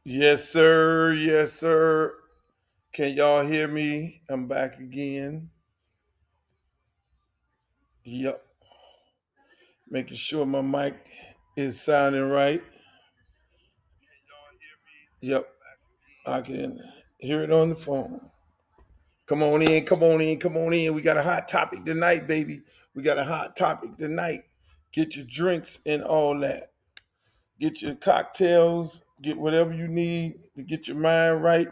Yes, sir. Yes, sir. Can y'all hear me? I'm back again. Yep. Making sure my mic is sounding right. Yep. I can hear it on the phone. Come on in. Come on in. Come on in. We got a hot topic tonight, baby. We got a hot topic tonight. Get your drinks and all that. Get your cocktails. Get whatever you need to get your mind right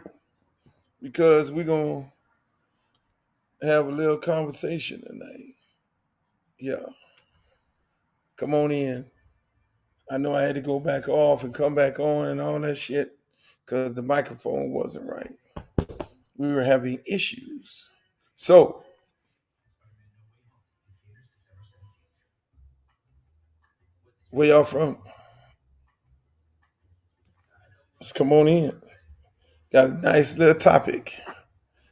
because we're going to have a little conversation tonight. Yeah. Come on in. I know I had to go back off and come back on and all that shit because the microphone wasn't right. We were having issues. So, where y'all from? Let's come on in. Got a nice little topic: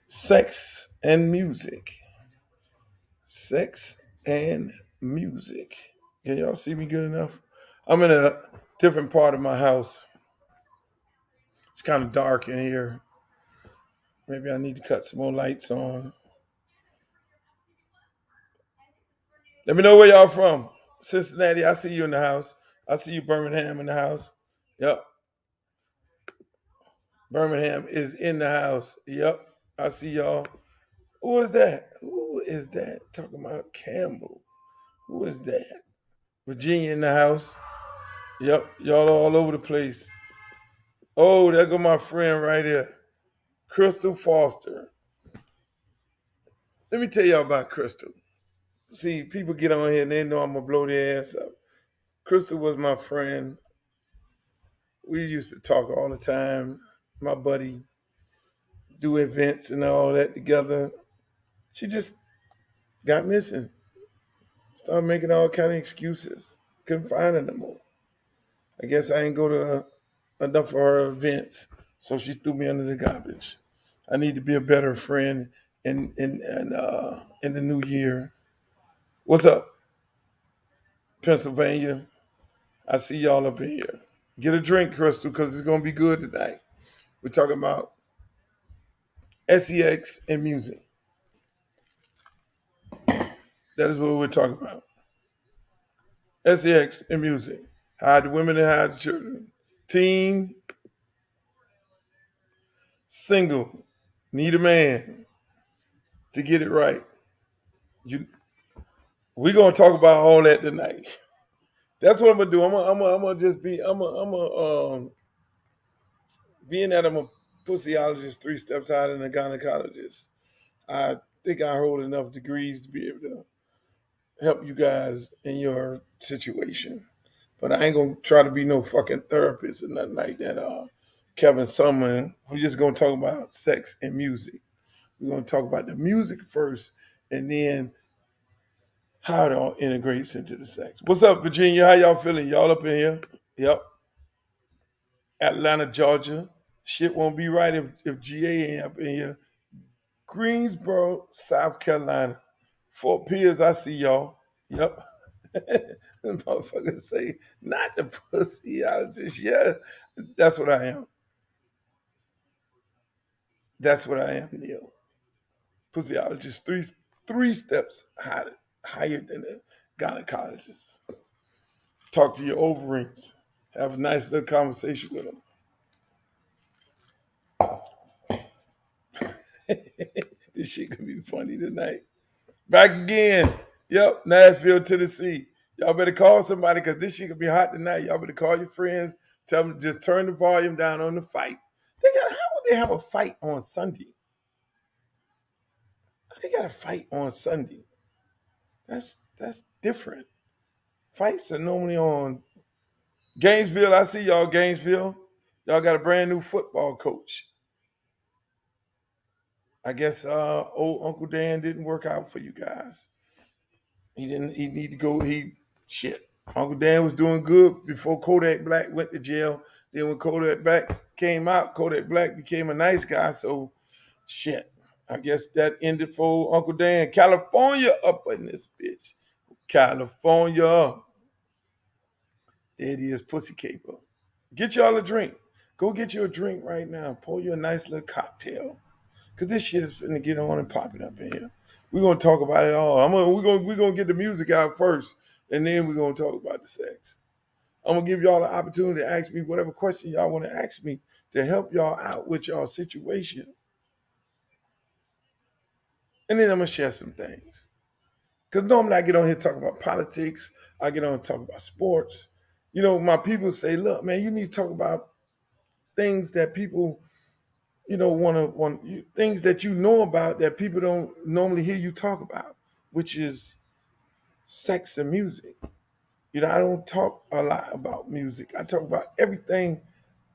sex and music. Sex and music. Can y'all see me good enough? I'm in a different part of my house. It's kind of dark in here. Maybe I need to cut some more lights on. Let me know where y'all from. Cincinnati, I see you in the house. I see you, Birmingham, in the house. Yep. Birmingham is in the house. Yep. I see y'all. Who is that? Who is that? Talking about Campbell. Who is that? Virginia in the house. Yep. Y'all all over the place. Oh, there go my friend right here. Crystal Foster. Let me tell y'all about Crystal. See, people get on here and they know I'm gonna blow their ass up. Crystal was my friend. We used to talk all the time. My buddy, do events and all that together. She just got missing. Started making all kind of excuses. Couldn't find her no more. I guess I ain't go to enough of her events, so she threw me under the garbage. I need to be a better friend in the new year. What's up, Pennsylvania? I see y'all up in here. Get a drink, Crystal, because it's gonna be good tonight. We're talking about sex and music. That is what we're talking about. sex and music. Hide the women and hide the children. Teen, single, need a man to get it right. You, we're gonna talk about all that tonight. That's what I'm gonna do. I'm gonna just be. Being that I'm a pussyologist, 3 steps higher than a gynecologist. I think I hold enough degrees to be able to help you guys in your situation. But I ain't gonna try to be no fucking therapist or nothing like that. Kevin Sumlin. We're just gonna talk about sex and music. We're gonna talk about the music first, and then how it all integrates into the sex. What's up, Virginia? How y'all feeling? Y'all up in here? Yep. Atlanta, Georgia. Shit won't be right if GA ain't up in here. Greensboro, South Carolina. Fort Pierce, I see y'all. Yep. The motherfuckers say, not the pussy. I was just, yeah. That's what I am. That's what I am, Neil. Pussyologist, three steps higher than a gynecologist. Talk to your ovaries. Have a nice little conversation with them. This shit gonna be funny tonight. Back again. Yep, Nashville, Tennessee. Y'all better call somebody because this shit could be hot tonight. Y'all better call your friends. Tell them to just turn the volume down on the fight. How would they have a fight on Sunday? They got a fight on Sunday. That's different. Fights are normally on Gainesville. I see y'all, Gainesville. Y'all got a brand new football coach. I guess old Uncle Dan didn't work out for you guys. He didn't. He need to go. He shit. Uncle Dan was doing good before Kodak Black went to jail. Then when Kodak Black came out, Kodak Black became a nice guy. So shit. I guess that ended for Uncle Dan. California up in this bitch. California. There it is, pussy caper. Get y'all a drink. Go get you a drink right now. Pour you a nice little cocktail. Cause this shit is gonna get on and pop it up in here. We're gonna talk about it all. We're gonna get the music out first, and then we're gonna talk about the sex. I'm gonna give y'all the opportunity to ask me whatever question y'all want to ask me to help y'all out with y'all situation. And then I'm gonna share some things. Because normally I get on here talk about politics, I get on and talk about sports. You know, my people say, look, man, you need to talk about things that people, want things that you know about that people don't normally hear you talk about, which is sex and music. You know, I don't talk a lot about music. I talk about everything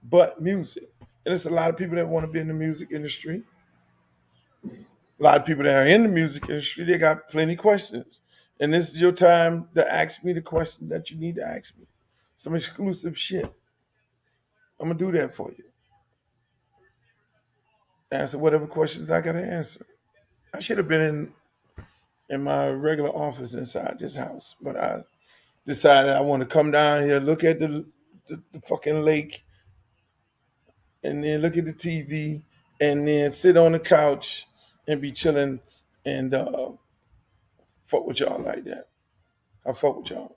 but music. And there's a lot of people that want to be in the music industry. A lot of people that are in the music industry, they got plenty of questions. And this is your time to ask me the question that you need to ask me. Some exclusive shit. I'm gonna do that for you. Answer whatever questions I gotta answer. I should have been in my regular office inside this house, but I decided I want to come down here, look at the fucking lake, and then look at the TV, and then sit on the couch and be chilling and fuck with y'all like that. I fuck with y'all.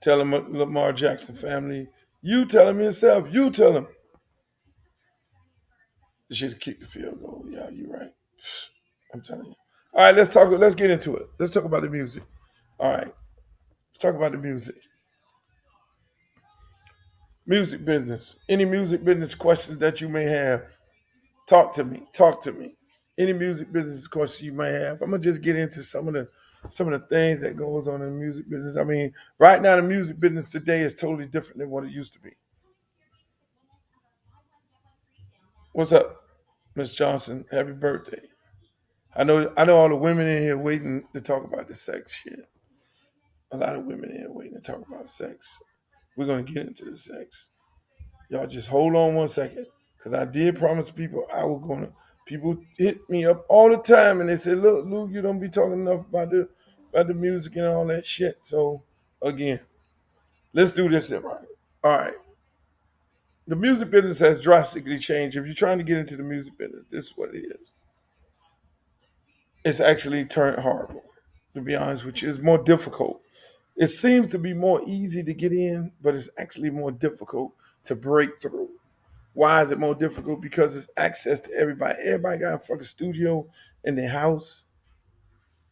Tell him, Lamar Jackson family. You tell him yourself. You tell him. You should have kicked the field goal. Yeah, you're right. I'm telling you. All right, let's talk. Let's get into it. Let's talk about the music. All right, let's talk about the music. Music business. Any music business questions that you may have, talk to me. Talk to me. Any music business questions you may have. I'm gonna just get into some of the things that goes on in the music business. I mean, right now the music business today is totally different than what it used to be. What's up, Miss Johnson? Happy birthday. I know all the women in here waiting to talk about the sex shit. A lot of women in here waiting to talk about sex. We're gonna get into the sex. Y'all just hold on one second. Cause I did promise people I was gonna people hit me up all the time and they said, look, Lou, you don't be talking enough about the music and all that shit. So again, let's do this then, right. All right. The music business has drastically changed. If you're trying to get into the music business, this is what it is. It's actually turned horrible, to be honest with you. It's more difficult. It seems to be more easy to get in, but it's actually more difficult to break through. Why is it more difficult? Because it's access to everybody. Everybody got a fucking studio in their house.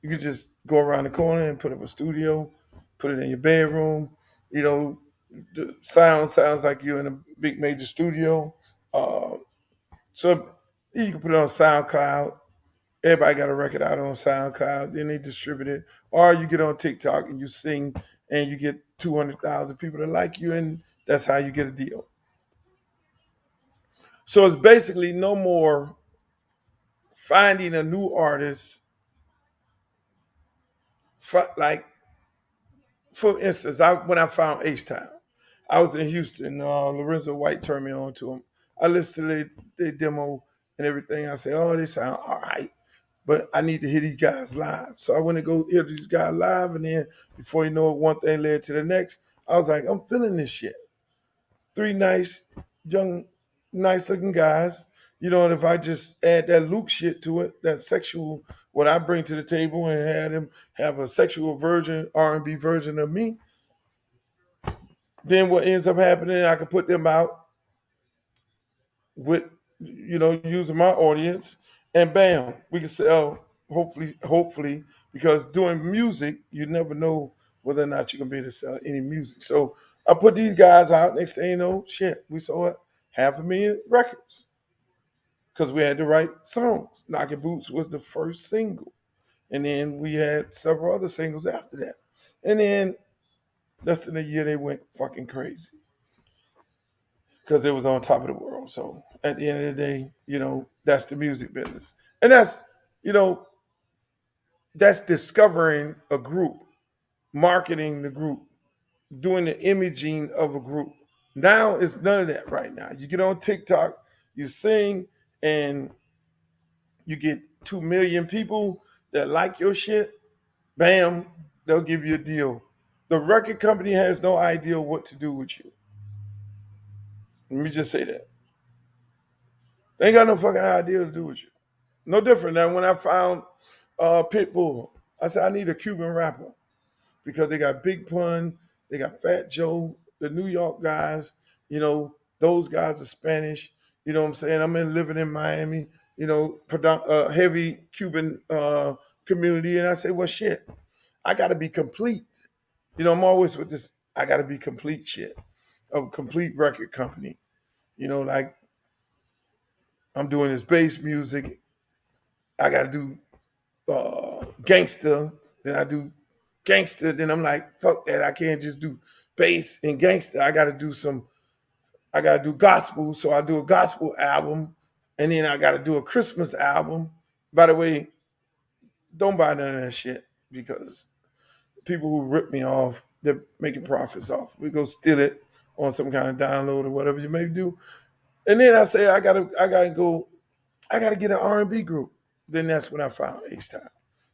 You can just go around the corner and put up a studio, put it in your bedroom. You know, the sound sounds like you're in a big major studio. Uh, so you can put it on SoundCloud. Everybody got a record out on SoundCloud. Then they distribute it. Or you get on TikTok and you sing and you get 200,000 people that like you, and that's how you get a deal. So it's basically no more finding a new artist. Like, for instance, when I found H Town, I was in Houston. Lorenzo White turned me on to him. I listened to their demo and everything. I said, oh, they sound all right, but I need to hear these guys live. So I went to go hear these guys live, and then before you know it, one thing led to the next. I was like, I'm feeling this shit. Three nice, young, nice looking guys. You know, and if I just add that Luke shit to it, that sexual, what I bring to the table, and had him have a sexual version, R&B version of me, then what ends up happening, I can put them out with, using my audience, and bam, we can sell. Hopefully, because doing music, you never know whether or not you're gonna be able to sell any music. So I put these guys out. Next thing you know, shit, we sold 500,000 records because we had the right songs. Knocking Boots was the first single, and then we had several other singles after that, and then less than a year they went fucking crazy because it was on top of the world. So at the end of the day, that's the music business. And you know, that's discovering a group, marketing the group, doing the imaging of a group. Now it's none of that right now. You get on TikTok, you sing, and you get 2 million people that like your shit, bam, they'll give you a deal. The record company has no idea what to do with you. Let me just say that. They ain't got no fucking idea to do with you. No different than when I found Pitbull. I said, I need a Cuban rapper because they got Big Pun, they got Fat Joe, the New York guys, those guys are Spanish. You know what I'm saying? I'm living in Miami, heavy Cuban community. And I say, well, shit, I got to be complete. I'm always with this, I got to be complete shit, a complete record company. Like I'm doing this bass music. I got to do gangster. Then I do gangster. Then I'm like, fuck that. I can't just do bass and gangster. I got to do gospel. So I do a gospel album. And then I got to do a Christmas album. By the way, don't buy none of that shit because people who rip me off, they're making profits off. We go steal it on some kind of download or whatever you may do. And then I say, I gotta get an R&B group. Then that's when I found H-Time.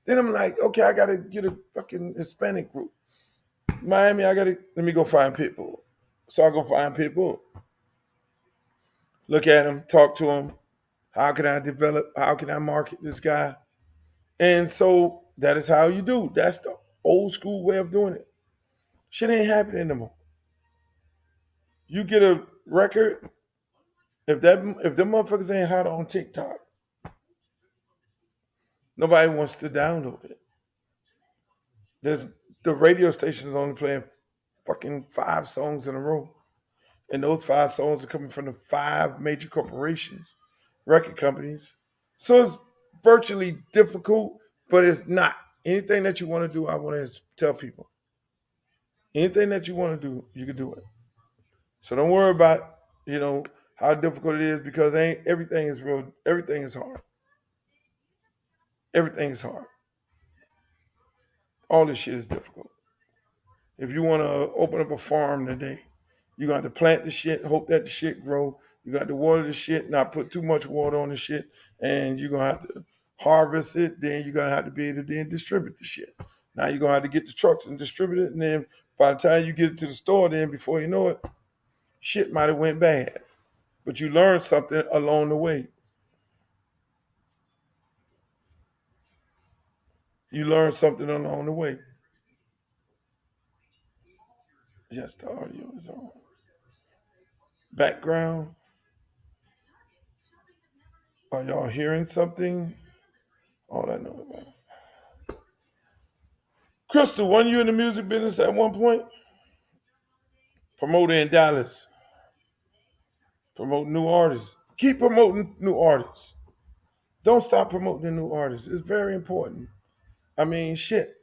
Then I'm like, okay, I gotta get a fucking Hispanic group. Miami, let me go find Pitbull. So I go find Pitbull. Look at him, talk to him. How can I market this guy? And so that is how you do. That's the old school way of doing it. Shit ain't happening anymore. You get a record, if them motherfuckers ain't hot on TikTok, nobody wants to download it. There's the radio stations only playing fucking 5 songs in a row. And those 5 songs are coming from the 5 major corporations, record companies. So it's virtually difficult, but it's not. Anything that you want to do, I want to tell people. Anything that you want to do, you can do it. So don't worry about, how difficult it is because everything is real. Everything is hard. Everything is hard. All this shit is difficult. If you want to open up a farm today, you got to plant the shit, hope that the shit grow. You got to water the shit, not put too much water on the shit, and you're gonna have to harvest it. Then you're gonna have to be able to then distribute the shit. Now you're gonna have to get the trucks and distribute it, and then by the time you get it to the store, then before you know it, shit might have went bad. But you learned something along the way. You learned something along the way. Yes, the audio is on. Background. Are y'all hearing something? All I know about. Crystal, weren't you in the music business at one point? Promoter in Dallas. Promoting new artists. Keep promoting new artists. Don't stop promoting the new artists. It's very important. I mean, shit.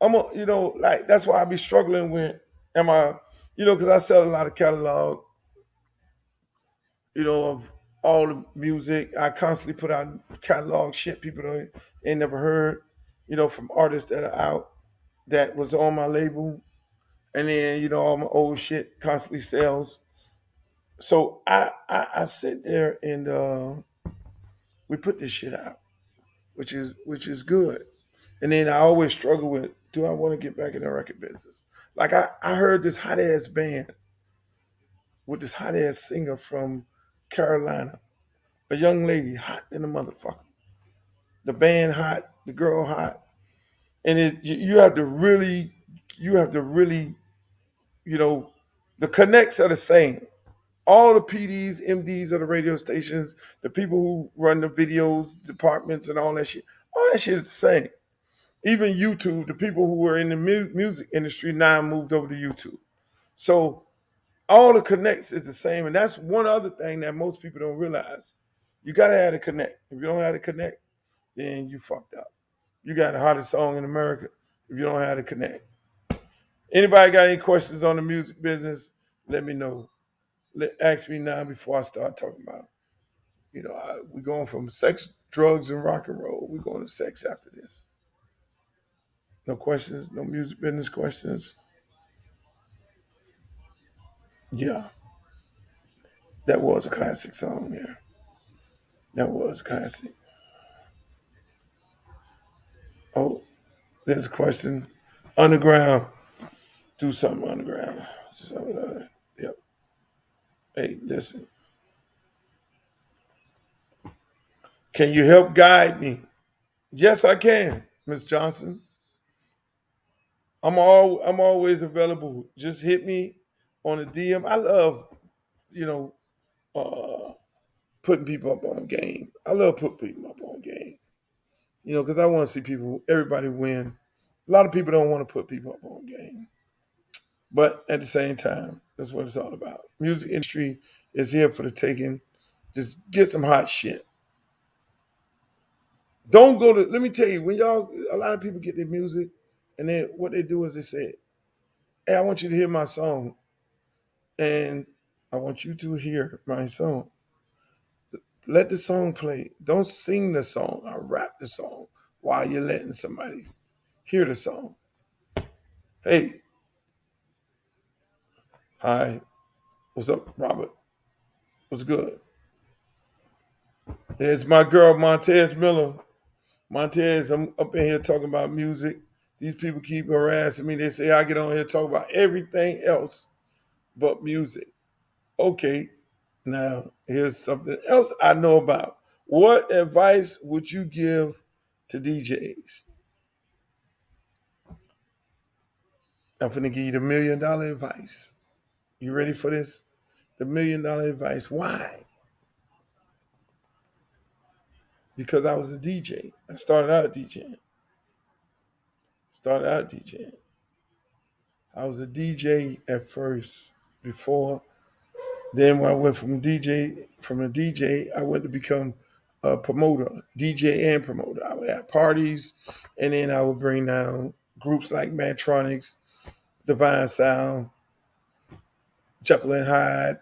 Like that's why I be struggling with. Am I, because I sell a lot of catalog. Of all the music. I constantly put out catalog shit people ain't never heard. From artists that are out that was on my label, and then all my old shit constantly sells. So I sit there and we put this shit out, which is good. And then I always struggle with, do I want to get back in the record business? Like I heard this hot ass band with this hot ass singer from Carolina, a young lady, hot in the motherfucker. The band hot, the girl hot, and you have to really, you know, the connects are the same. All the PDs, MDs of the radio stations, the people who run the videos departments and all that shit is the same. Even YouTube, the people who were in the music industry now moved over to YouTube. So all the connects is the same. And that's one other thing that most people don't realize. You got to have a connect. If you don't have a connect, then you fucked up. You got the hottest song in America if you don't have a connect. Anybody got any questions on the music business? Let me know. Ask me now before I start talking about, we're going from sex, drugs, and rock and roll. We're going to sex after this. No questions? No music business questions? Yeah, that was a classic song. Yeah, that was classic. Oh, there's a question. Underground. Do something underground. Something like that. Yep. Hey, listen. Can you help guide me? Yes, I can, Miss Johnson. I'm always available. Just hit me on a DM. I love, you know, uh, putting people up on game. I love putting people up on game. Because I want to see everybody win. A lot of people don't want to put people up on game, but at the same time, that's what it's all about. Music industry is here for the taking. Just get some hot shit. Don't go to. Let me tell you, a lot of people get their music, and then what they do is they say, "Hey, I want you to hear my song, and I want you to hear my song. Let the song play. Don't sing the song or rap the song while you're letting somebody hear the song. Hey, hi, what's up, Robert? What's good? It's my girl Montez Miller. Montez, I'm up in here talking about music. These people keep harassing me. They say I get on here talk about everything else but music. Okay, now here's something else I know about. What advice would you give to DJs? I'm finna give you the $1 million advice. You ready for this? The $1 million advice. Why? Because I was a DJ. I started out DJing. I was a DJ at first before. Then when I went from a DJ, I went to become a promoter, DJ and promoter. I would have parties, and then I would bring down groups like Mantronics, Divine Sound, Jekyll and Hyde,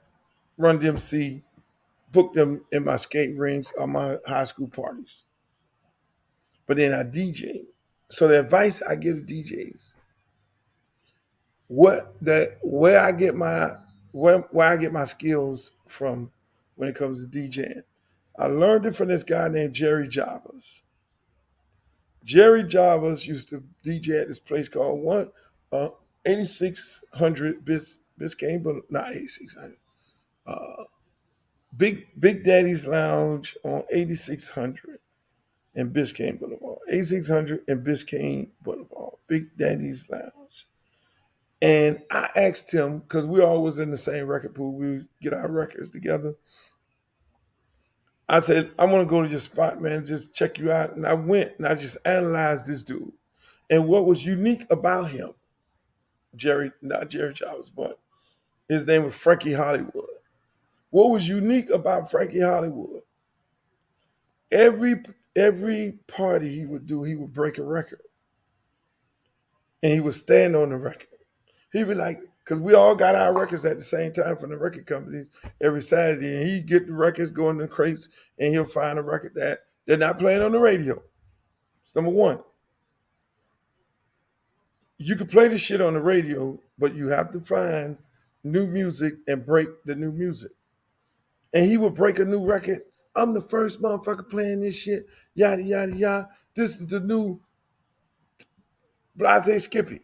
Run DMC, book them in my skate rings or my high school parties. But then I DJ. So the advice I give to DJs, where I get my where I get my skills from when it comes to DJing. I learned it from this guy named Jerry Javas. Jerry Javas used to DJ at this place called 8600 Biscayne, but not 8600. Big Daddy's Lounge on 8600 and Biscayne Boulevard. 8600 and Biscayne Boulevard. Big Daddy's Lounge. And I asked him, because we all was in the same record pool, we would get our records together. I said, I want to go to your spot, man, just check you out. And I went and I just analyzed this dude. And what was unique about him, not Jerry Chavez, but his name was Frankie Hollywood. What was unique about Frankie Hollywood? Every every party he would do, he would break a record. And he would stand on the record. He'd be like, because we all got our records at the same time from the record companies every Saturday. And he'd get the records, go in the crates, and he'll find a record that they're not playing on the radio. It's number one. You can play the shit on the radio, but you have to find new music and break the new music. And he would break a new record. I'm the first motherfucker playing this shit. Yada, yada, yada. This is the new Blase Skippy.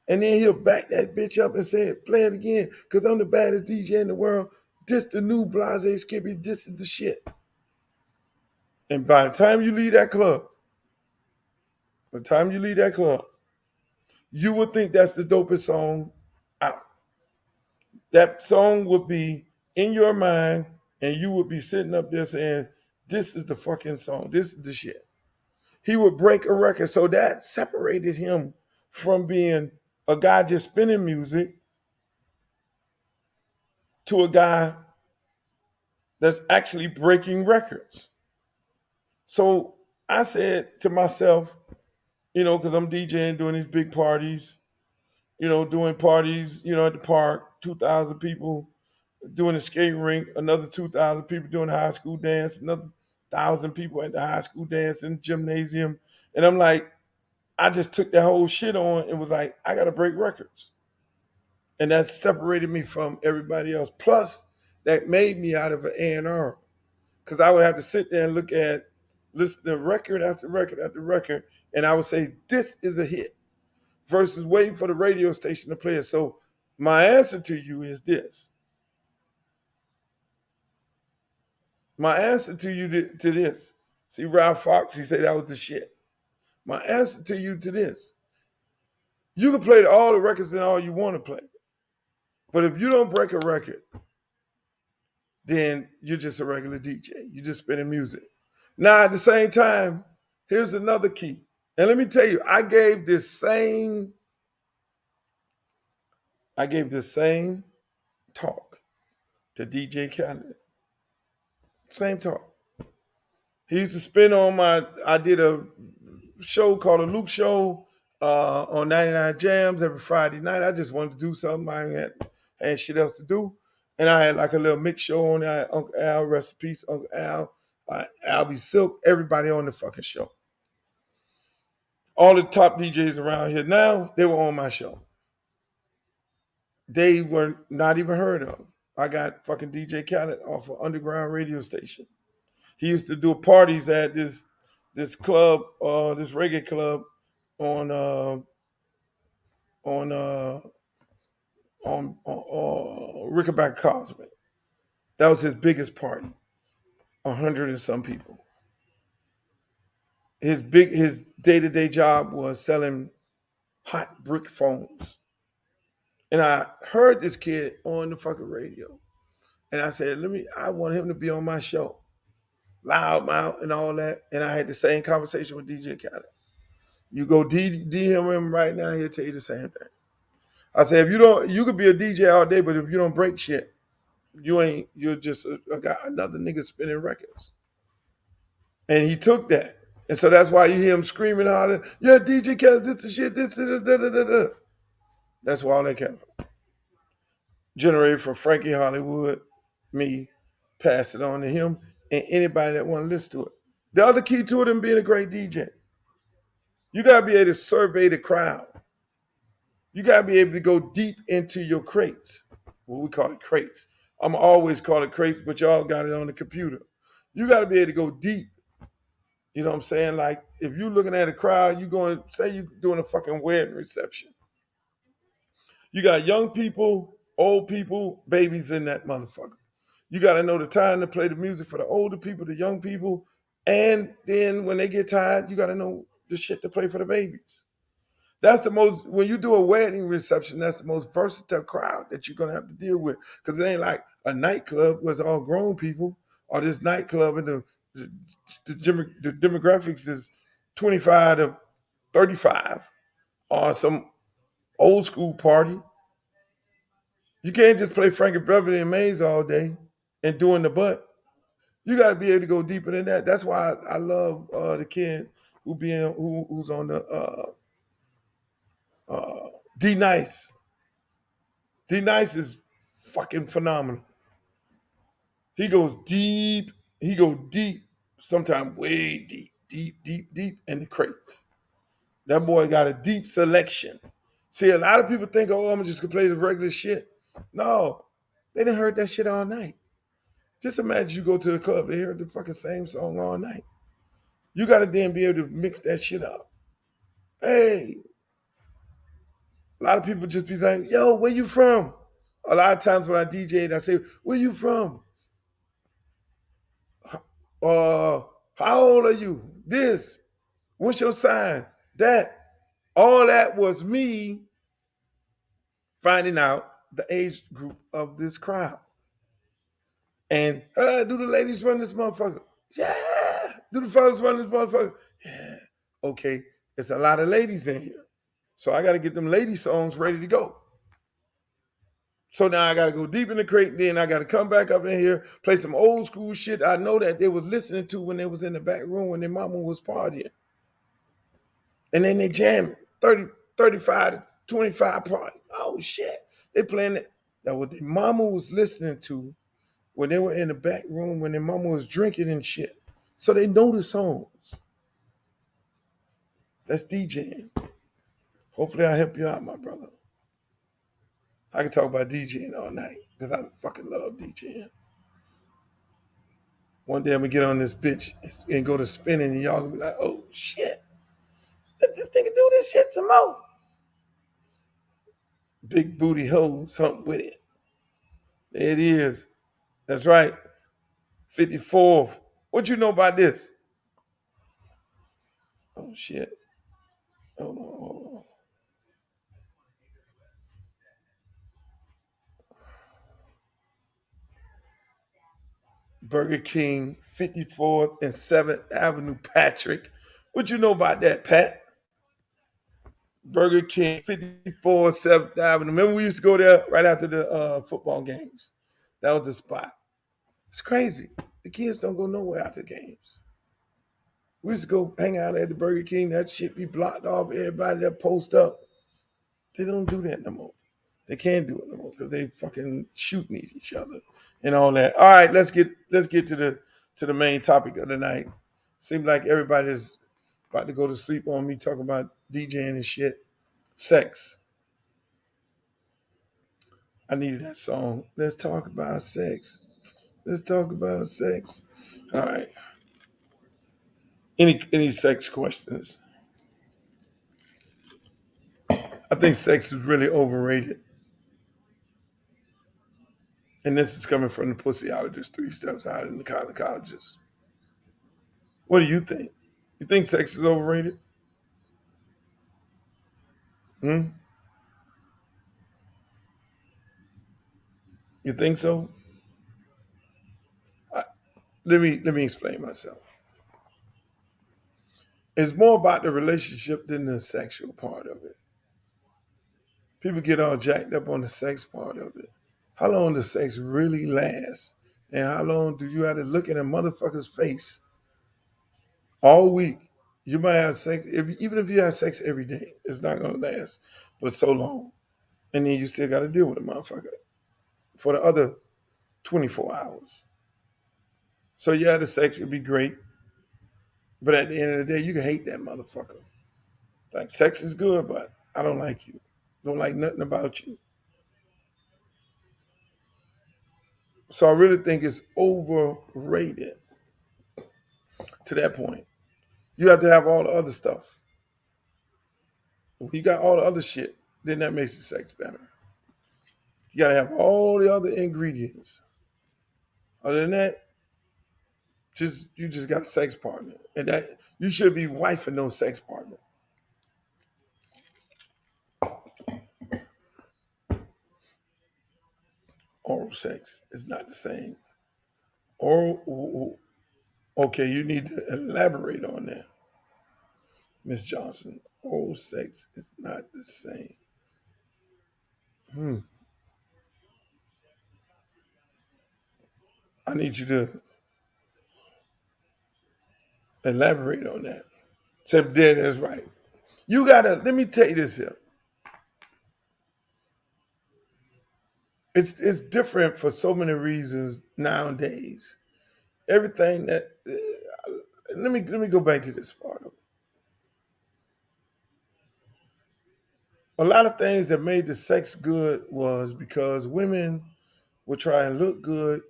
And then he'll back that bitch up and say, play it again, because I'm the baddest DJ in the world. This the new Blase Skippy. This is the shit. And by the time you leave that club, you would think that's the dopest song out. That song would be in your mind, and you would be sitting up there saying, this is the fucking song. This is the shit. He would break a record. So that separated him from being a guy just spinning music to a guy that's actually breaking records. So I said to myself, because I'm DJing, doing these big parties, doing parties, at the park, 2,000 people doing the skate rink, another 2,000 people doing the high school dance, another 1,000 people at the high school dance in the gymnasium. And I'm like, I just took that whole shit on and was like, I got to break records. And that separated me from everybody else. Plus, that made me out of an A&R. Because I would have to sit there and listen to record after record after record, and I would say, this is a hit, versus waiting for the radio station to play it. So my answer to you is this. My answer to you to this, see Ralph Fox, he said that was the shit. My answer to you to this, you can play all the records and all you want to play. But if you don't break a record, then you're just a regular DJ. You're just spinning music. Now, at the same time, here's another key. And let me tell you, I gave this same talk to DJ Khaled. Same talk. He used to spin on I did a show called a Luke Show on 99 Jams every Friday night. I just wanted to do something. I had shit else to do. And I had like a little mix show on there. Uncle Al, rest in peace, Uncle Al, Albie Silk, everybody on the fucking show. All the top DJs around here now, they were on my show. They were not even heard of. I got fucking DJ Khaled off an underground radio station. He used to do parties at this club, this reggae club on Rickenbacker Causeway. That was his biggest party. 100 and some people. His day-to-day job was selling hot brick phones. And I heard this kid on the fucking radio. And I said, I want him to be on my show. Loud mouth and all that. And I had the same conversation with DJ Khaled. You go DM him right now, he'll tell you the same thing. I said, you could be a DJ all day, but if you don't break shit, you're just another nigga spinning records. And he took that. And so that's why you hear him screaming out, yeah, DJ Khaled, this the shit, this, da, da, da, da, da. That's why all that came from. Generated from Frankie Hollywood, me, pass it on to him, and anybody that want to listen to it. The other key to it and being a great DJ, you got to be able to survey the crowd. You got to be able to go deep into your crates. What we call it crates. I'm always call it crates, but y'all got it on the computer. You got to be able to go deep. You know what I'm saying? Like, if you're looking at a crowd, say you're doing a fucking wedding reception. You got young people, old people, babies in that motherfucker. You got to know the time to play the music for the older people, the young people. And then when they get tired, you got to know the shit to play for the babies. That's the most, when you do a wedding reception, that's the most versatile crowd that you're going to have to deal with. Because it ain't like a nightclub where it's all grown people, or this nightclub and the demographics is 25 to 35, or some old school party. You can't just play Frankie Beverly and Maze all day and doing the butt. You got to be able to go deeper than that. That's why I love the kid who's on the D Nice. D Nice is fucking phenomenal. He goes deep. He go deep, sometimes way deep in the crates. That boy got a deep selection. See, a lot of people think, oh, I'm just gonna play the regular shit. No, they done heard that shit all night. Just imagine you go to the club, they heard the fucking same song all night. You gotta then be able to mix that shit up. Hey, a lot of people just be saying, yo, where you from? A lot of times when I DJ'd, I say, where you from? How old are you? This. What's your sign? That. All that was me finding out the age group of this crowd. And do the ladies run this motherfucker? Yeah. Do the fellas run this motherfucker? Yeah. Okay. It's a lot of ladies in here. So I got to get them lady songs ready to go. So now I got to go deep in the crate. Then I got to come back up in here, play some old school shit I know that they was listening to when they was in the back room when their mama was partying. And then they jamming 30, 35 to 25 party. Oh, shit. They playing it. That what their mama was listening to when they were in the back room when their mama was drinking and shit. So they know the songs. That's DJing. Hopefully I help you out, my brother. I can talk about DJing all night because I fucking love DJing. One day I'm going to get on this bitch and go to spinning and y'all going to be like, oh, shit. Let this nigga do this shit some more. Big booty hoes hump with it. There it is. That's right. 54th. What you know about this? Oh shit. Hold on, hold on. Burger King, 54th and 7th Avenue, Patrick. What you know about that, Pat? Burger King, 54th, 7th Avenue. Remember we used to go there right after the football games. That was the spot. It's crazy. The kids don't go nowhere after games. We used to go hang out at the Burger King. That shit be blocked off. Everybody that post up. They don't do that no more. They can't do it no more because they fucking shooting at each other and all that. All right, let's get to the main topic of the night. Seems like everybody's about to go to sleep on me talking about DJing and shit. Sex. I needed that song. Let's talk about sex. Let's talk about sex. All right. Any sex questions? I think sex is really overrated. And this is coming from the pussyologist 3 steps out in the gynecologist. What do you think? You think sex is overrated? Hmm? You think so? I, let me explain myself. It's more about the relationship than the sexual part of it. People get all jacked up on the sex part of it. How long does sex really last? And how long do you have to look at a motherfucker's face all week? You might have sex, even if you have sex every day, it's not going to last but so long. And then you still got to deal with a motherfucker for the other 24 hours. So yeah, the sex would be great, but at the end of the day, you can hate that motherfucker. Like sex is good, but I don't like you. Don't like nothing about you. So I really think it's overrated to that point. You have to have all the other stuff. When you got all the other shit, then that makes the sex better. You gotta have all the other ingredients. Other than that, you just got a sex partner. And that you should be wifing no sex partner. Oral sex is not the same. Oral okay, you need to elaborate on that, Miss Johnson. Oral sex is not the same. Hmm. I need you to elaborate on that. Except that is right. You gotta let me tell you this here. It's different for so many reasons nowadays. Everything that let me go back to this part of it. A lot of things that made the sex good was because women would try and look good,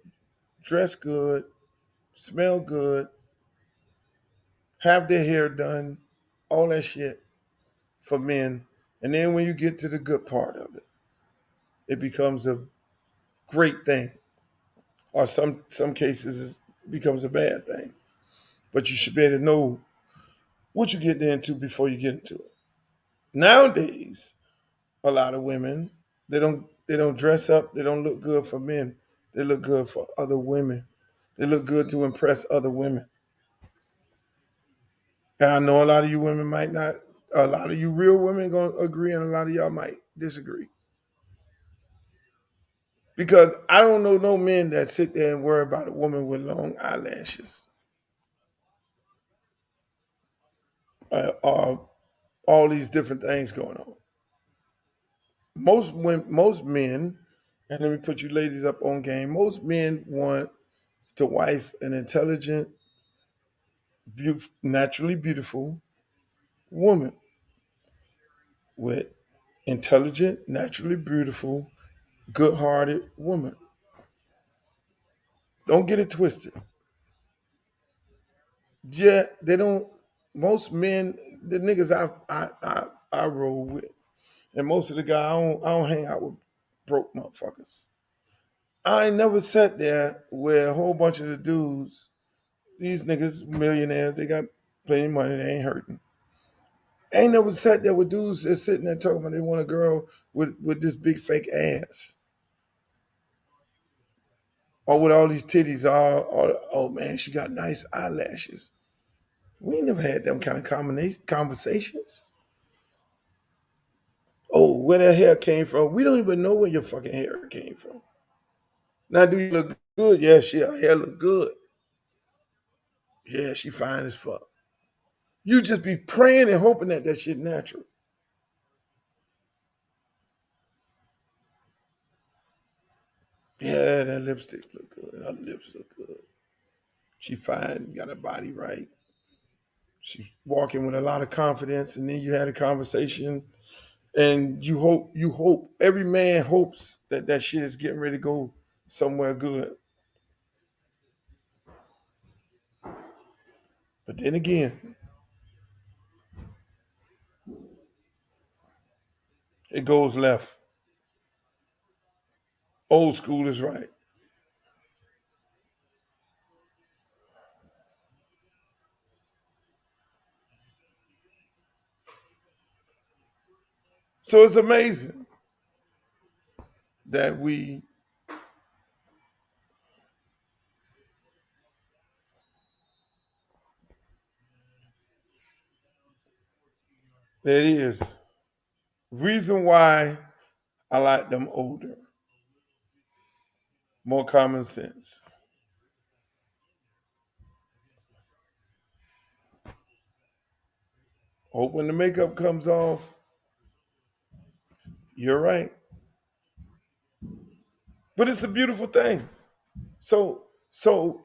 dress good, smell good, have their hair done, all that shit for men. And then when you get to the good part of it, it becomes a great thing. Or some cases it becomes a bad thing. But you should be able to know what you get into before you get into it. Nowadays, a lot of women they don't dress up, they don't look good for men. They look good for other women. They look good to impress other women. And I know a lot of you women might not, a lot of you real women gonna agree, and a lot of y'all might disagree. Because I don't know no men that sit there and worry about a woman with long eyelashes or all these different things going on. Most men, and let me put you ladies up on game. Most men want to wife an intelligent, naturally beautiful woman with intelligent, naturally beautiful, good-hearted woman. Don't get it twisted. Yeah, they don't. Most men, the niggas I roll with, and most of the guys I don't hang out with broke motherfuckers. I ain't never sat there where a whole bunch of the dudes, these niggas, millionaires, they got plenty of money, they ain't hurting. I ain't never sat there with dudes just sitting there talking about they want a girl with this big fake ass. Or with all these titties, all oh man, she got nice eyelashes. We ain't never had them kind of conversations. Oh, where that hair came from? We don't even know where your fucking hair came from. Now, do you look good? Yeah, her hair look good. Yeah, she fine as fuck. You just be praying and hoping that that shit natural. Yeah, that lipstick look good. Her lips look good. She fine, got her body right. She walking with a lot of confidence, and then you had a conversation, and you hope. Every man hopes that that shit is getting ready to go somewhere good. But then again, it goes left. Old school is right. So it's amazing that that is reason why I like them older, more common sense. Hope when the makeup comes off, you're right. But it's a beautiful thing. So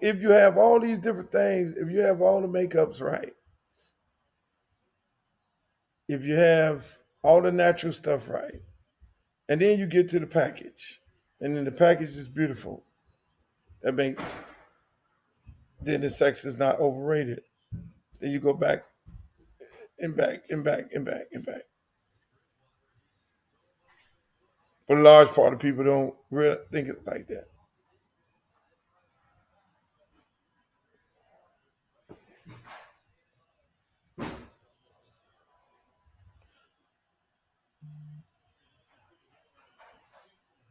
if you have all these different things, if you have all the makeups right, if you have all the natural stuff right, and then you get to the package, and then the package is beautiful, that makes then the sex is not overrated. Then you go back and back and back and back and back. But a large part of people don't really think it like that.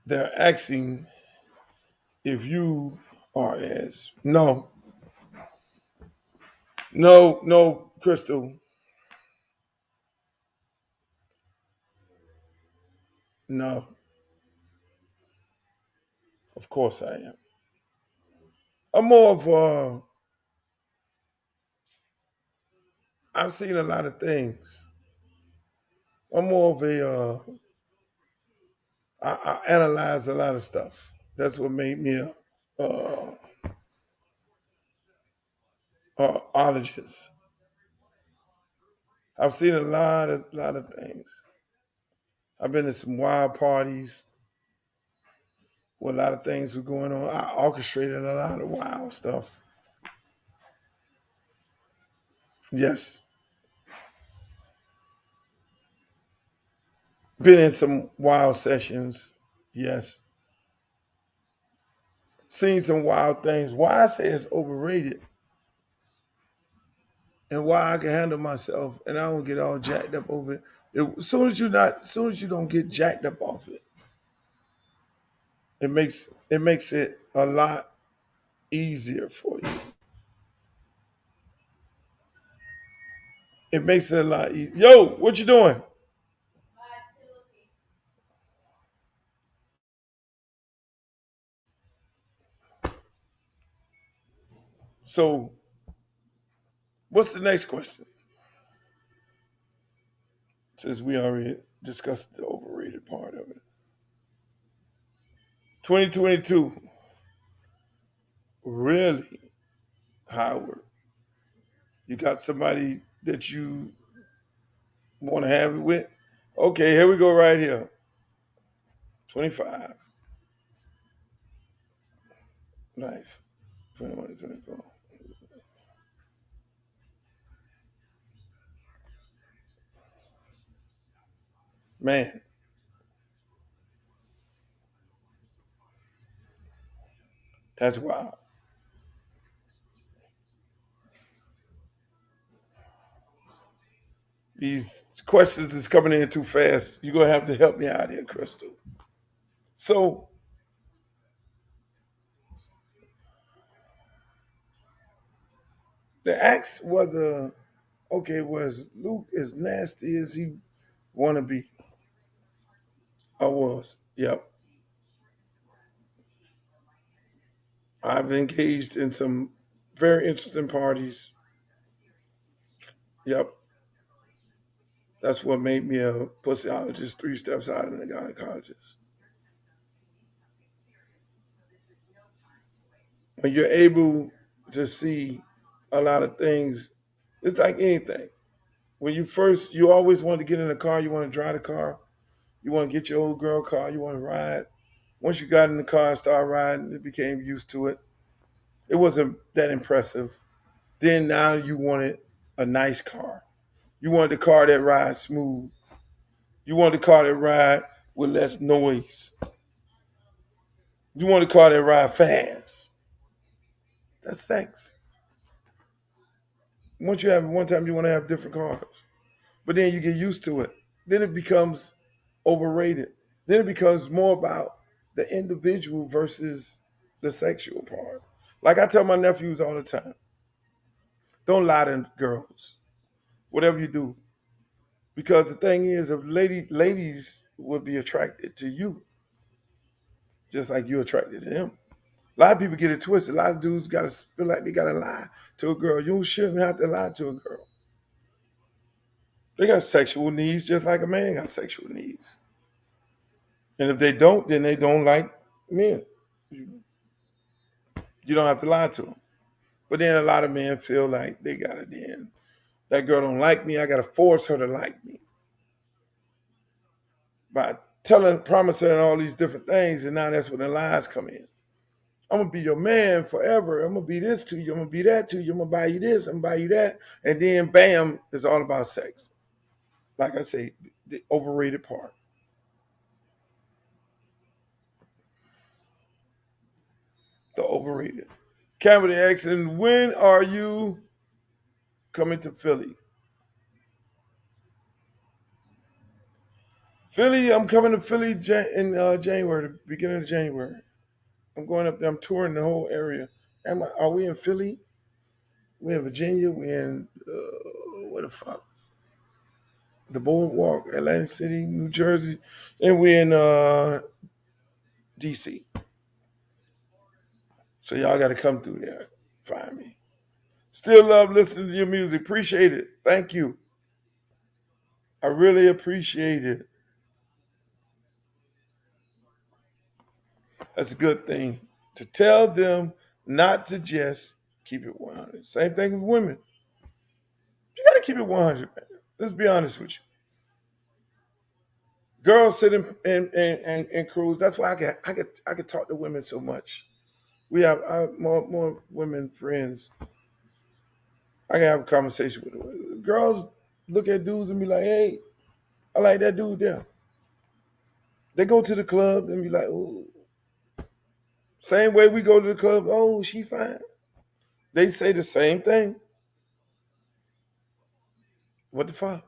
They're asking if you are as no, no, no, Crystal, no. Of course I am. I'm more of I've seen a lot of things. I'm more of I analyze a lot of stuff. That's what made me a ologist. I've seen a lot of things. I've been to some wild parties where a lot of things were going on. I orchestrated a lot of wild stuff. Yes, been in some wild sessions. Yes, seen some wild things. Why I say it's overrated and why I can handle myself and I don't get all jacked up over it. As soon as as soon as you don't get jacked up off it, it makes it a lot easier for you. It makes it a lot easier. Yo, what you doing? So, what's the next question? Since we already discussed the overrated part of it. 2022, really, Howard, you got somebody that you want to have it with? Okay, here we go right here. 25, life, 21 to 24. Man, That's wild. These questions is coming in too fast. You're gonna have to help me out here, Crystal. So the ask whether okay was Luke as nasty as he wanna be? I was. Yep. I've engaged in some very interesting parties. Yep. That's what made me a pussyologist 3 steps out of the gynecologist. When you're able to see a lot of things, it's like anything. When you always want to get in a car, you want to drive the car, you want to get your old girl car, you want to ride. Once you got in the car and started riding, it became used to it. It wasn't that impressive. Then now you wanted a nice car. You wanted the car that rides smooth. You wanted the car that ride with less noise. You want the car that ride fast. That's sex. Once you have it one time, you want to have different cars. But then you get used to it. Then it becomes overrated. Then it becomes more about the individual versus the sexual part. Like I tell my nephews all the time, don't lie to girls, whatever you do. Because the thing is, if ladies will be attracted to you, just like you're attracted to them. A lot of people get it twisted. A lot of dudes gotta feel like they gotta lie to a girl. You shouldn't have to lie to a girl. They got sexual needs just like a man got sexual needs. And if they don't, then they don't like men. You don't have to lie to them. But then a lot of men feel like they gotta then. That girl don't like me. I gotta force her to like me by promising her all these different things, and now that's when the lies come in. I'm gonna be your man forever. I'm gonna be this to you. I'm gonna be that to you. I'm gonna buy you this. I'm gonna buy you that. And then bam, it's all about sex. Like I say, the overrated part. The overrated. Cavity asking, when are you coming to Philly? Philly, I'm coming to Philly in January, the beginning of January. I'm going up there. I'm touring the whole area. Are we in Philly? We in Virginia. We in where the fuck? The Boardwalk, Atlantic City, New Jersey, and we in DC. So y'all got to come through there, find me. Still love listening to your music. Appreciate it. Thank you. I really appreciate it. That's a good thing. To tell them not to just keep it 100. Same thing with women. You got to keep it 100, man. Let's be honest with you. Girls sit in crews. That's why I could talk to women so much. We have more women friends. I can have a conversation with them. Girls look at dudes and be like, "Hey, I like that dude there." They go to the club and be like, "Oh," same way we go to the club. "Oh, she fine." They say the same thing. What the fuck?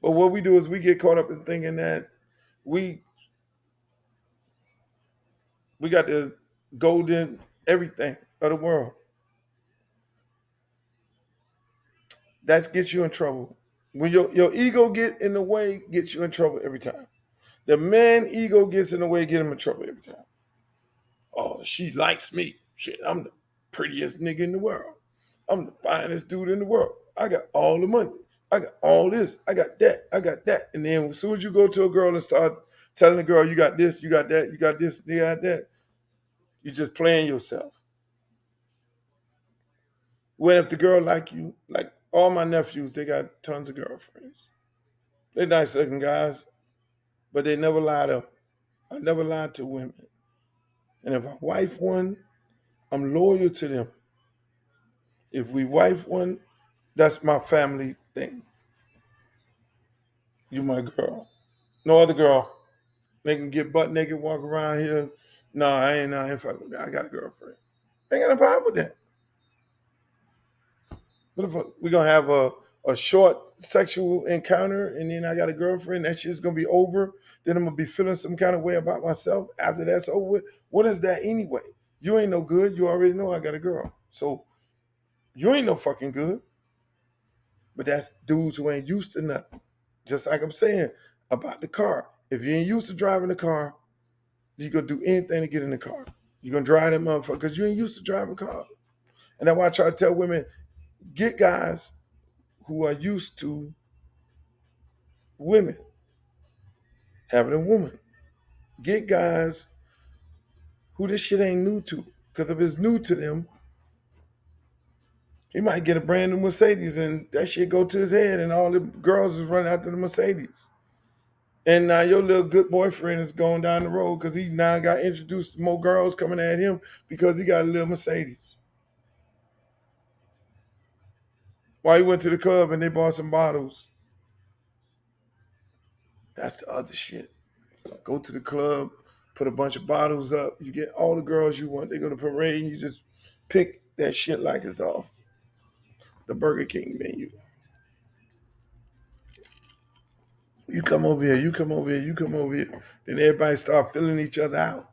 But what we do is we get caught up in thinking that we we got the golden everything of the world. That gets you in trouble. When your ego get in the way, gets you in trouble every time. The man ego gets in the way, get him in trouble every time. Oh, she likes me. Shit, I'm the prettiest nigga in the world. I'm the finest dude in the world. I got all the money. I got all this. I got that. I got that. And then as soon as you go to a girl and start telling the girl you got this, you got that, you got this, you got that, you're just playing yourself. When if the girl like you, like all my nephews, they got tons of girlfriends. They nice looking guys, but they never lie to. I never lied to women. And if I wife one, I'm loyal to them. If we wife one, that's my family thing. You my girl. No other girl. They can get butt naked, walk around here. No, I ain't fucking with that. I got a girlfriend. I ain't got no problem with that. What if we're gonna have a short sexual encounter and then I got a girlfriend, that shit's gonna be over, then I'm gonna be feeling some kind of way about myself after that's over with. What is that anyway? You ain't no good. You already know I got a girl. So you ain't no fucking good. But that's dudes who ain't used to nothing. Just like I'm saying about the car. If you ain't used to driving the car, you're gonna do anything to get in the car. You're gonna drive that motherfucker because you ain't used to driving a car. And that's why I try to tell women, get guys who are used to women having a woman. Get guys who this shit ain't new to. Because if it's new to them, he might get a brand new Mercedes and that shit go to his head and all the girls is running after the Mercedes. And now your little good boyfriend is going down the road because he now got introduced to more girls coming at him because he got a little Mercedes. While he went to the club and they bought some bottles. That's the other shit. Go to the club, put a bunch of bottles up. You get all the girls you want. They go to parade and you just pick that shit like it's off the Burger King menu. You come over here, you come over here, you come over here. Then everybody start filling each other out.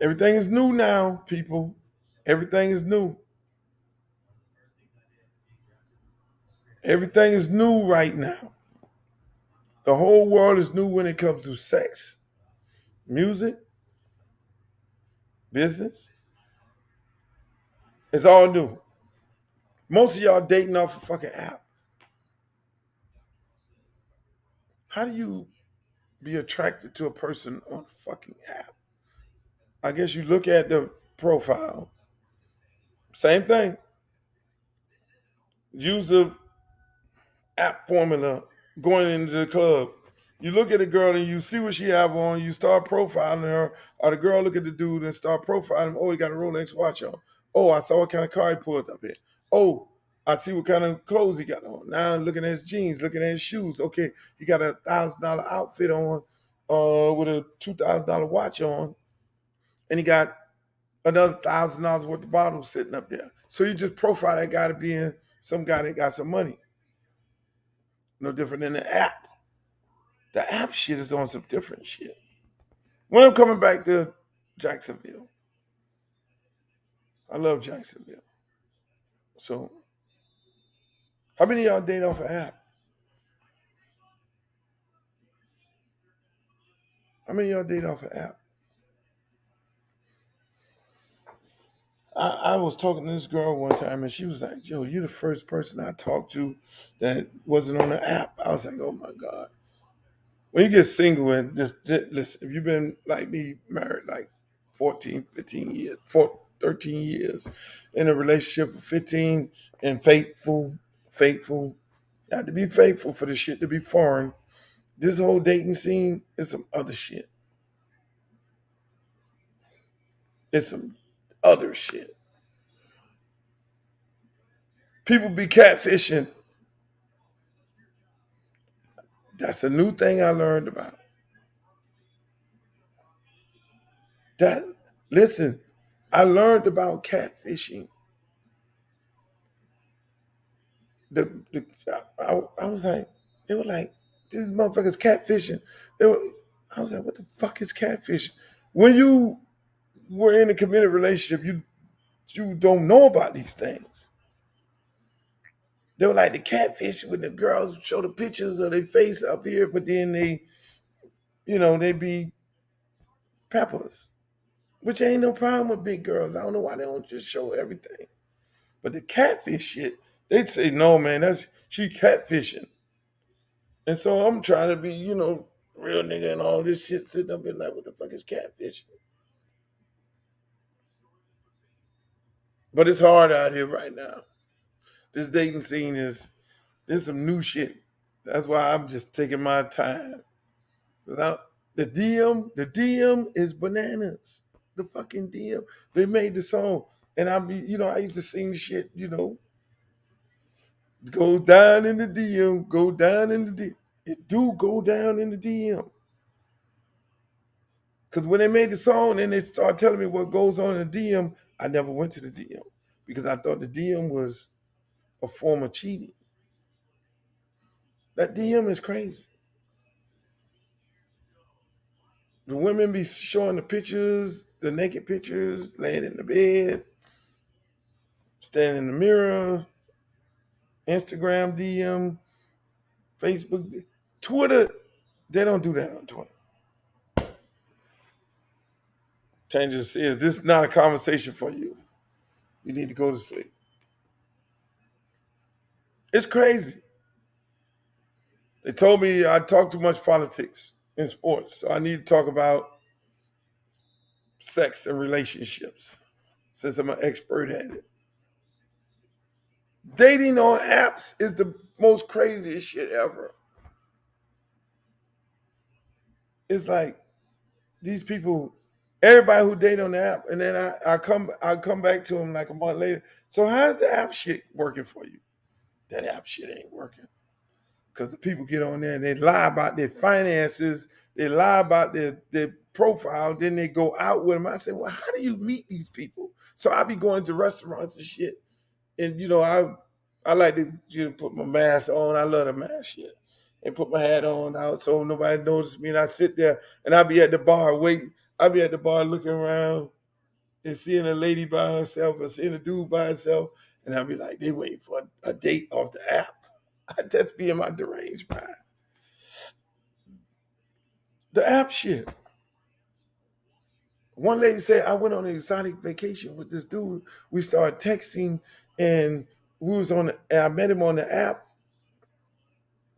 Everything is new now, people. Everything is new. Everything is new right now. The whole world is new when it comes to sex, music, business. It's all new. Most of y'all dating off a fucking app. How do you be attracted to a person on a fucking app? I guess you look at the profile. Same thing. Use the app formula going into the club. You look at a girl and you see what she have on. You start profiling her, or the girl look at the dude and start profiling. Oh, he got a Rolex watch on. Oh, I saw what kind of car he pulled up in. Oh, I see what kind of clothes he got on. Now I'm looking at his jeans, looking at his shoes. Okay, he got $1,000 outfit on, with a $2,000 watch on, and he got another $1,000 worth of bottles sitting up there. So you just profile that guy to being some guy that got some money. No different than the app. The app shit is on some different shit. When I'm coming back to Jacksonville, I love Jacksonville. So, how many of y'all date off an app? How many of y'all date off an app? I was talking to this girl one time and she was like, yo, you're the first person I talked to that wasn't on the app. I was like, oh my God. When you get single and just listen, if you've been like me, married like 14, 15 years, 13 years, in a relationship of 15 and faithful, you have to be faithful for the shit to be foreign. This whole dating scene is some other shit. It's some other shit. People be catfishing. That's a new thing I learned about. That listen, I learned about catfishing. The I was like, they were like, these motherfuckers catfishing. I was like, what the fuck is catfishing? When you were in a committed relationship, you don't know about these things. They were like the catfish when the girls show the pictures of their face up here, but then they be peppers. Which ain't no problem with big girls. I don't know why they don't just show everything. But the catfish shit, they'd say, no, man, she catfishing. And so I'm trying to be, real nigga and all this shit, sitting up and like, what the fuck is catfishing? But it's hard out here right now. This dating scene there's some new shit. That's why I'm just taking my time. The DM is bananas. The fucking DM. They made the song. And I used to sing shit, go down in the DM, go down in the DM. It do go down in the DM. Because when they made the song and they started telling me what goes on in the DM, I never went to the DM because I thought the DM was a form of cheating. That DM is crazy. The women be showing the pictures, the naked pictures, laying in the bed, standing in the mirror, Instagram DM, Facebook, Twitter. They don't do that on Twitter. Tanger says, this is not a conversation for you. You need to go to sleep. It's crazy. They told me I talk too much politics in sports, so I need to talk about sex and relationships since I'm an expert at it. Dating on apps is the most craziest shit ever. It's like these people, everybody who date on the app, and then I come back to them like a month later. So how's the app shit working for you? That app shit ain't working. Because the people get on there and they lie about their finances, they lie about their profile, then they go out with them. I say, well, how do you meet these people? So I be going to restaurants and shit. And I like to put my mask on. I love the mask shit. And put my hat on out so nobody notices me. And I sit there and I be at the bar waiting. I be at the bar looking around and seeing a lady by herself or seeing a dude by himself. And I be like, they waiting for a date off the app. I just be in my deranged mind. The app shit. One lady said, I went on an exotic vacation with this dude. We started texting and and I met him on the app,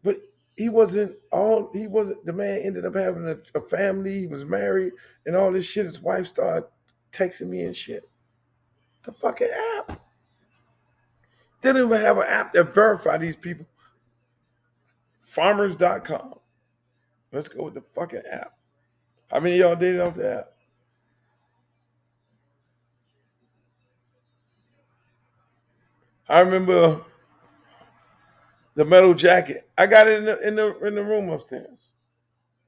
but the man ended up having a family. He was married and all this shit. His wife started texting me and shit. The fucking app. They don't even have an app that verify these people. Farmers.com. Let's go with the fucking app. How many of y'all dated off the app? I remember the metal jacket. I got it in the room upstairs.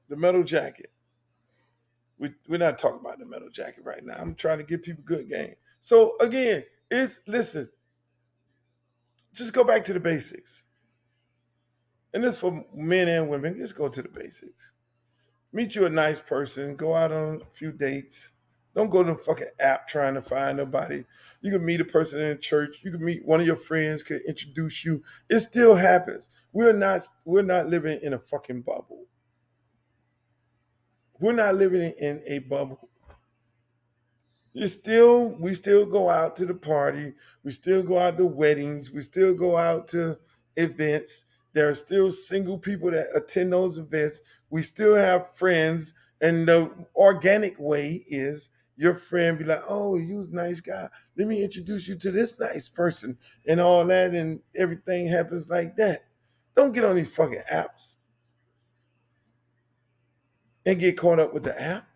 The metal jacket. We're not talking about the metal jacket right now. I'm trying to give people good game. So again, listen, just go back to the basics. And this for men and women, just go to the basics. Meet you a nice person, go out on a few dates. Don't go to the fucking app trying to find nobody. You can meet a person in a church. You can meet one of your friends, could introduce you. It still happens. We're not living in a fucking bubble. We're not living in a bubble. We still go out to the party. We still go out to weddings. We still go out to events. There are still single people that attend those events. We still have friends. And the organic way is your friend be like, oh, you a nice guy. Let me introduce you to this nice person and all that. And everything happens like that. Don't get on these fucking apps and get caught up with the app.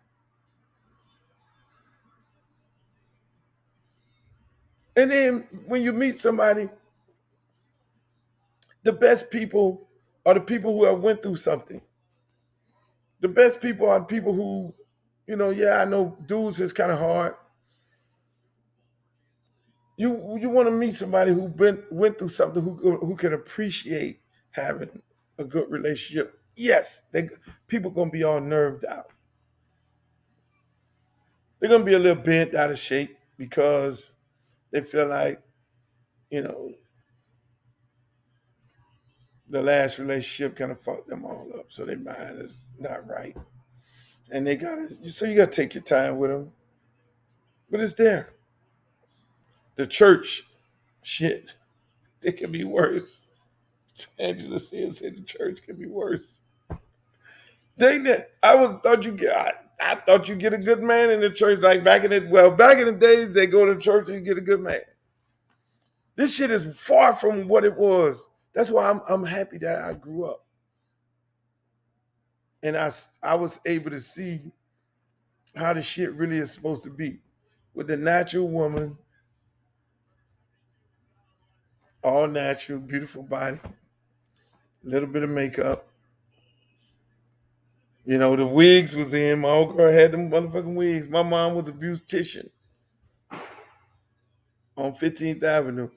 And then when you meet somebody, the best people are the people who have went through something. The best people are people who, yeah, I know dudes is kind of hard. You want to meet somebody who went through something who can appreciate having a good relationship. Yes, people gonna be all nerved out. They're gonna be a little bent out of shape because they feel like you know the last relationship kind of fucked them all up, so their mind is not right, and you gotta take your time with them. But it's there. The church, shit, it can be worse. Angela says the church can be worse. Dang that! I thought you get a good man in the church. Like back in the days, they go to church and get a good man. This shit is far from what it was. That's why I'm happy that I grew up and I was able to see how the shit really is supposed to be with the natural woman, all natural, beautiful body, a little bit of makeup, You know, the wigs was in. My old girl had them motherfucking wigs. My mom was a beautician on 15th Avenue.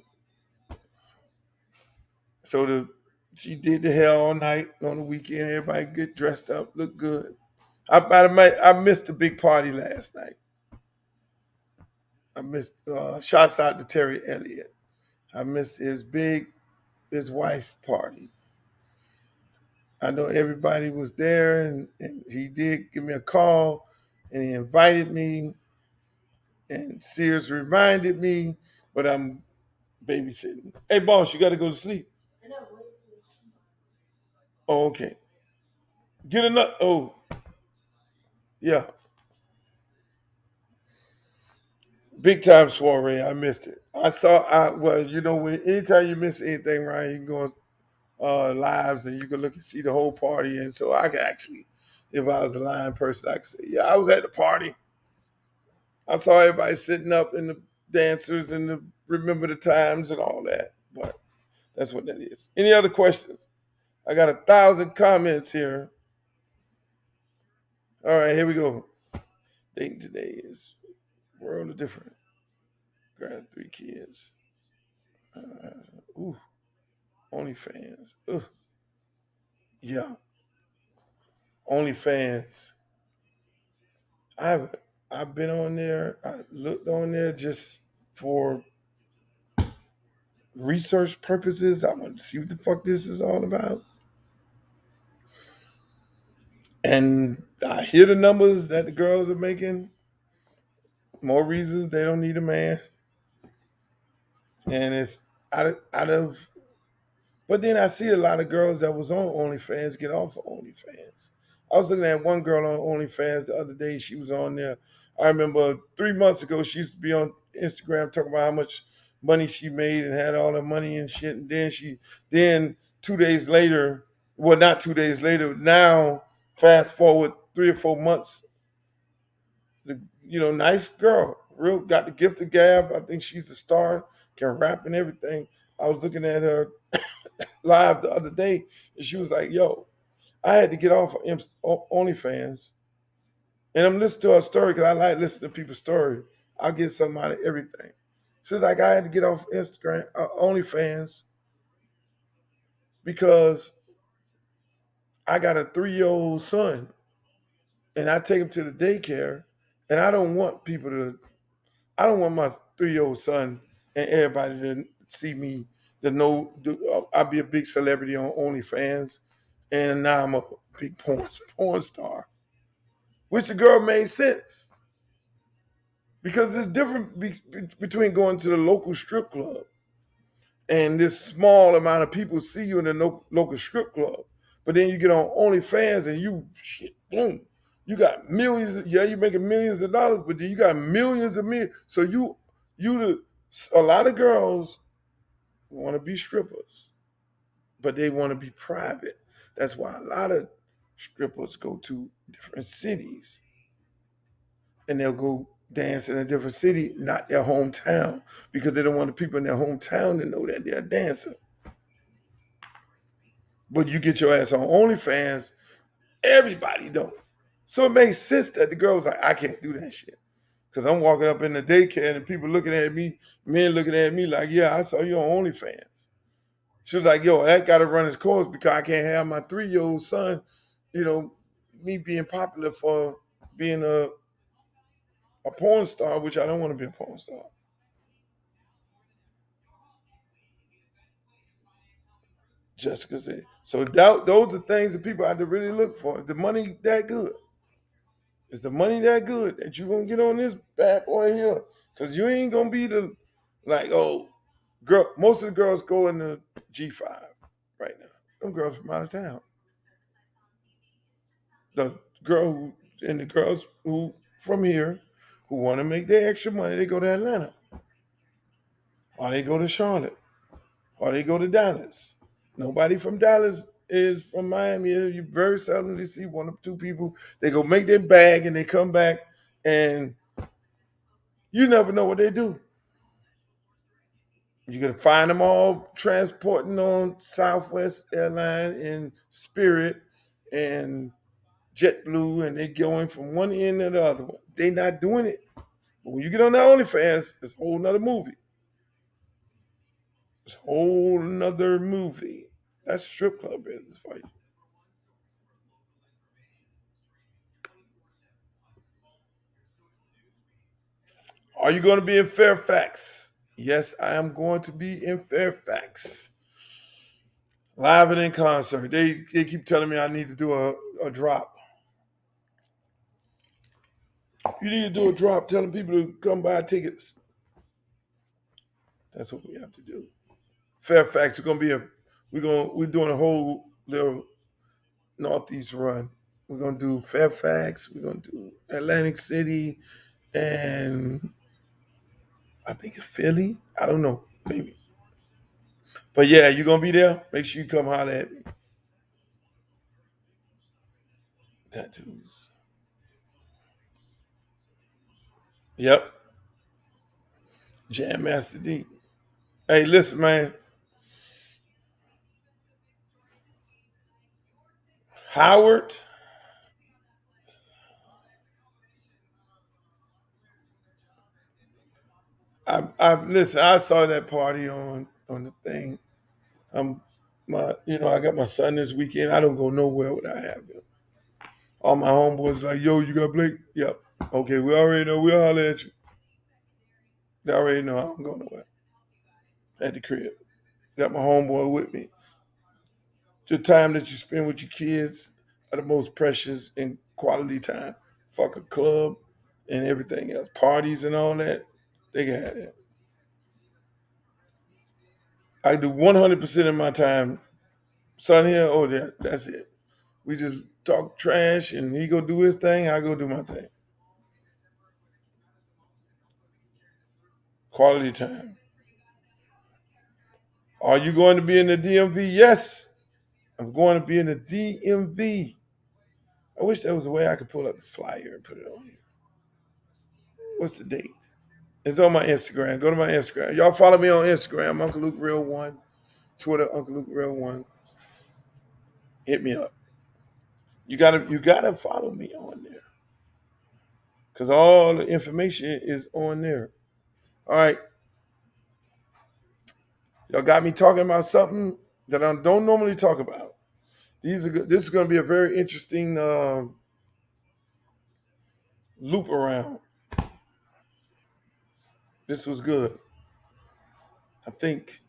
So she did the hair all night on the weekend. Everybody get dressed up, look good. I missed the big party last night. I missed shouts out to Terry Elliott. I missed his wife party. I know everybody was there, and he did give me a call, and he invited me, and Sears reminded me, but I'm babysitting. Hey, boss, you got to go to sleep. Oh, okay. Get enough. Oh, yeah. Big time soiree. I missed it. Well, you know, anytime you miss anything, Ryan, you can go on lives and you can look and see the whole party. And so I could actually, if I was a live person, I could say, yeah, I was at the party. I saw everybody sitting up and the dancers and remember the times and all that. But that's what that is. Any other questions? I got 1,000 comments here. All right, here we go. Dating today is world of different. Got 3 kids. Ooh, OnlyFans. Ugh, yeah, OnlyFans. I've I've been on there. I looked on there just for research purposes. I want to see what the fuck this is all about. And I hear the numbers that the girls are making. More reasons they don't need a man. And it's out of. But then I see a lot of girls that was on OnlyFans get off of OnlyFans. I was looking at one girl on OnlyFans the other day. She was on there. I remember 3 months ago, she used to be on Instagram talking about how much money she made and had all the money and shit. And then 2 days later, well, not 2 days later, now fast forward 3 or 4 months, nice girl, real got the gift of gab. I think she's a star, can rap and everything. I was looking at her live the other day, and she was like, "Yo, I had to get off of OnlyFans, and I'm listening to her story because I like listening to people's story. I'll get something out of everything." She's like, "I had to get off Instagram, OnlyFans, because I got a 3-year-old son, and I take him to the daycare, and I don't want people to. I don't want my 3-year-old son and everybody to see me. To know I'll be a big celebrity on OnlyFans, and now I'm a big porn star." Which the girl made sense because there's different between going to the local strip club and this small amount of people see you in the local strip club, but then you get on OnlyFans and you shit, boom, you got millions. Yeah, you're making millions of dollars, but then you got millions of millions. So a lot of girls want to be strippers, but they want to be private. That's why a lot of strippers go to different cities and they'll go dance in a different city, not their hometown, because they don't want the people in their hometown to know that they're a dancer. But you get your ass on OnlyFans, everybody don't. So it makes sense that the girl was like, I can't do that shit. Because I'm walking up in the daycare and people looking at me, men looking at me like, yeah, I saw you on OnlyFans. She was like, yo, that got to run its course because I can't have my 3-year-old son, you know, me being popular for being a porn star, which I don't want to be a porn star. Jessica said. So those are things that people have to really look for. Is the money that good? Is the money that good that you're gonna get on this bad boy here? Because you ain't gonna be the like, oh, girl. Most of the girls go in the G5 right now. Them girls from out of town. The the girls who from here who want to make their extra money, they go to Atlanta or they go to Charlotte or they go to Dallas. Nobody from Dallas is from Miami. You very seldomly see 1 or 2 people. They go make their bag and they come back, and you never know what they do. You can find them all transporting on Southwest Airline and Spirit and JetBlue, and they going from one end to the other one. They not doing it. But when you get on that OnlyFans, it's a whole nother movie. It's a whole nother movie. That's strip club business for you. Are you going to be in Fairfax? Yes, I am going to be in Fairfax. Live and in concert. They keep telling me I need to do a drop. You need to do a drop telling people to come buy tickets. That's what we have to do. Fairfax, we're doing a whole little Northeast run. We're gonna do Fairfax, we're gonna do Atlantic City, and I think it's Philly. I don't know, maybe. But yeah, you're gonna be there. Make sure you come holler at me. Tattoos. Yep. Jam Master D. Hey, listen, man. Howard. I listen. I saw that party on the thing. I got my son this weekend. I don't go nowhere without having him. All my homeboys like, yo, you got Blake? Yep. Okay, we already know. We'll holler at you. They already know I don't go nowhere. At the crib. Got my homeboy with me. The time that you spend with your kids are the most precious and quality time. Fuck a club and everything else. Parties and all that. They can have that. I do 100% of my time. Son here, oh, that's it. We just talk trash and he go do his thing. I go do my thing. Quality time. Are you going to be in the DMV? Yes, I'm going to be in the DMV. I wish there was a way I could pull up the flyer and put it on here. What's the date? It's on my Instagram. Go to my Instagram. Y'all follow me on Instagram, Uncle Luke Real One, Twitter, Uncle Luke Real One. Hit me up. You gotta follow me on there. Cause all the information is on there. All right. Y'all got me talking about something that I don't normally talk about. This is gonna be a very interesting loop around. This was good. I think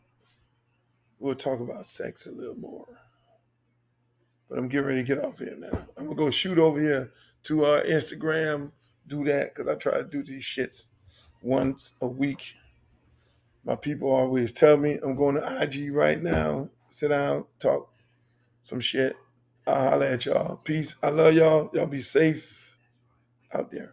we'll talk about sex a little more. But I'm getting ready to get off here now. I'm gonna go shoot over here to Instagram, do that because I try to do these shits once a week. My people always tell me I'm going to IG right now. Sit down, talk some shit. I'll holler at y'all. Peace. I love y'all. Y'all be safe out there.